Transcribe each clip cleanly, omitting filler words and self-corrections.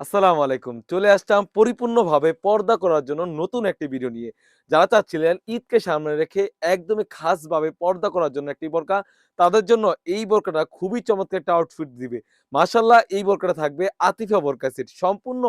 আসসালামু আলাইকুম। চলে আসলাম পরিপূর্ণভাবে পর্দা করার জন্য নতুন একটি ভিডিও নিয়ে। যারা চাচ্ছিলেন ঈদকে সামনে রেখে একদমই খাসভাবে পর্দা করার জন্য একটি বোরকা, তাদের জন্য এই বোরকাটা খুবই চমৎকার একটা আউটফিট দিবে। মাশাআল্লাহ এই বোরকাটা থাকবে আতিফা বোরকা সেট। সম্পূর্ণ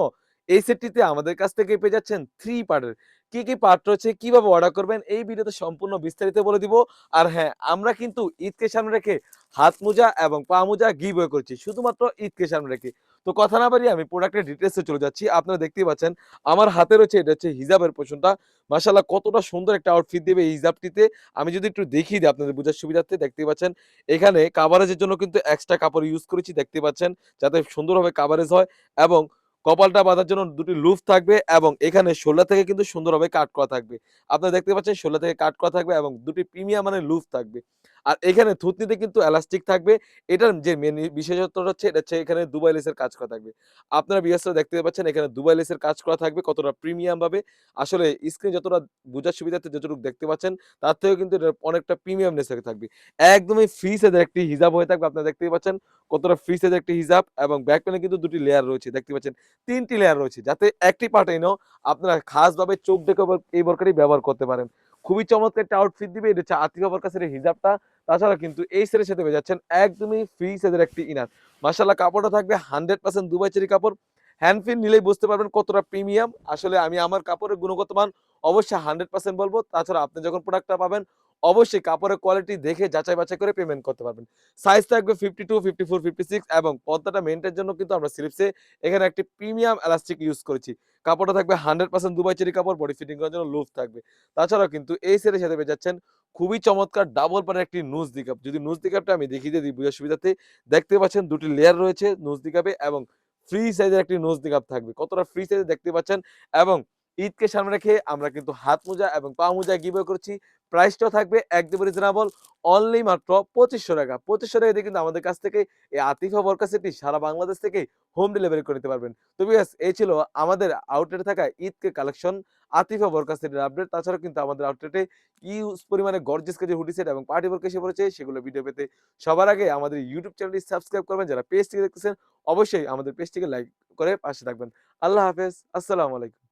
এই সেটটিতে আমাদের কাছ থেকে পেয়ে যাচ্ছেন 3 পার্টের। কি পার্ট রয়েছে, কিভাবে অর্ডার করবেন এই ভিডিওতে সম্পূর্ণ বিস্তারিত বলে দিব। আর হ্যাঁ, আমরা কিন্তু ঈদকে সামনে রেখে হাত মোজা এবং পা মোজা গিভওয়ে করছি। শুধুমাত্র ঈদকে সামনে রেখে। তো কথা না বাড়িয়ে আমি প্রোডাক্টের ডিটেইলসে চলে যাচ্ছি। আপনারা দেখতেই পাচ্ছেন আমার হাতে রয়েছে এটা হচ্ছে হিজাবের পোরশনটা। মাশাআল্লাহ কতটা সুন্দর একটা আউটফিট দিবে এই হিজাবটিতে। আমি যদি একটু দেখিয়ে দিই আপনাদের বোঝার সুবিধার্থে দেখতেই পাচ্ছেন। এখানে কাভারেজের জন্য কিন্তু এক্সট্রা কাপড় ইউজ করেছি দেখতে পাচ্ছেন। যাতে সুন্দরভাবে কাভারেজ হয় এবং কপালটা বাঁধার জন্য ২ টি লুফ থাকবে এবং এখানে শোল্ডার থেকে কিন্তু সুন্দরভাবে কাট করা থাকবে। আপনারা দেখতে পাচ্ছেন শোল্ডার থেকে কাট করা থাকবে এবং ২ টি প্রিমিয়াম মানের লুফ থাকবে। আর এখানে থুতনিতে কিন্তু এলাস্টিক থাকবে। এটার যে মেন বিশেষত্বটা হচ্ছে এটা হচ্ছে এখানে দুবাই লেসের কাজ করা থাকবে। আপনারা ভিউয়ার্সরা দেখতে পাচ্ছেন এখানে দুবাই লেসের কাজ করা থাকবে কতটা প্রিমিয়াম ভাবে। আসলে স্ক্রিনে যতটা বোঝার সুবিধার্থে যতটুকু দেখতে পাচ্ছেন তার থেকেও কিন্তু এটা অনেকটা প্রিমিয়ামনেস থাকবে। একদমই ফ্রি সাইজের একটি হিজাব হয়ে থাকবে। আপনারা দেখতেই পাচ্ছেন কতটা ফ্রি সাইজের একটি হিজাব এবং ব্যাক প্যানে কিন্তু ২ টি লেয়ার রয়েছে। দেখতে পাচ্ছেন ৩ টি লেয়ার রয়েছে। যাতে একটি পার্টেইনও আপনারা খাসভাবে চোখ দেখে এই বোরকাটি ব্যবহার করতে পারেন। খুবই চমৎকার একটা আউটফিট দিবে। এটা হচ্ছে আতিফা বরকাসের হিজাবটা। তাছাড়া কিন্তু এই সেটের সাথে পেয়ে যাচ্ছেন একদমই ফ্রি সাইজের একটি ইনার। মাশাআল্লাহ কাপড়টা থাকবে 100% দুবাই চেরি কাপড়। হ্যান্ড ফিল নিলেই বুঝতে পারবেন কতটা প্রিমিয়াম। আসলে আমি আমার কাপড়ের গুণগত মান অবশ্যই 100% বলব। তাছাড়া আপনি যখন প্রোডাক্টটা পাবেন অবশ্যই কাপড়ের কোয়ালিটি দেখে যাচাই বাছাই করে পেমেন্ট করতে পারবেন। সাইজ থাকবে 52, 54, 56 এবং পর্দাটা মেইনটেইন জন্য কিন্তু আমরা স্লিপসে এখানে একটি প্রিমিয়াম এলাস্টিক ইউজ করেছি। কাপড়টা থাকবে 100% দুবাই চেরি কাপড়, বডি ফিটিং করার জন্য লুফ থাকবে। তাছাড়াও কিন্তু এই সেটের সাথে পেয়ে যাচ্ছেন খুবই চমৎকার ডাবল পাড়ের একটি নুজ নিকাব। যদি নুজ নিকাবটা আমি দেখিয়ে দিই বুঝার সুবিধার্থে, দেখতে পাচ্ছেন ২ টি লেয়ার রয়েছে নুজ নিকাবে এবং ফ্রি সাইজের একটি নুজ নিকাব থাকবে। কতটা ফ্রি সাইজে দেখতে পাচ্ছেন এবং ঈদকে সামনে রেখে আমরা কিন্তু হাত মোজা এবং পা মোজা গিভওয়ে করছি। প্রাইসটাও থাকবে একদমই রিজনেবল অনলি মাত্র ৳২৫০০ ৳২৫০০ দিয়ে কিন্তু আমাদের কাছ থেকে এই আতিফা বোরকা সেটটি সারা বাংলাদেশ থেকেই হোম ডেলিভারি করে নিতে পারবেন। তো ভিউয়ার্স এই ছিল আমাদের আউটলেটে থাকা ঈদকে কালেকশন আতিফা বোরকা সেটের আপডেট। তাছাড়াও কিন্তু আমাদের আউটলেটে হিউজ পরিমাণে গর্জিয়াস কিছু হুডি সেট এবং পার্টি বোরকা এসে পড়েছে। সেগুলো ভিডিও পেতে সবার আগে আমাদের ইউটিউব চ্যানেলটি সাবস্ক্রাইব করবেন। যারা পেজ থেকে দেখতেছেন অবশ্যই আমাদের পেজটিকে লাইক করে পাশে থাকবেন। আল্লাহ হাফেজ। আসসালামু আলাইকুম।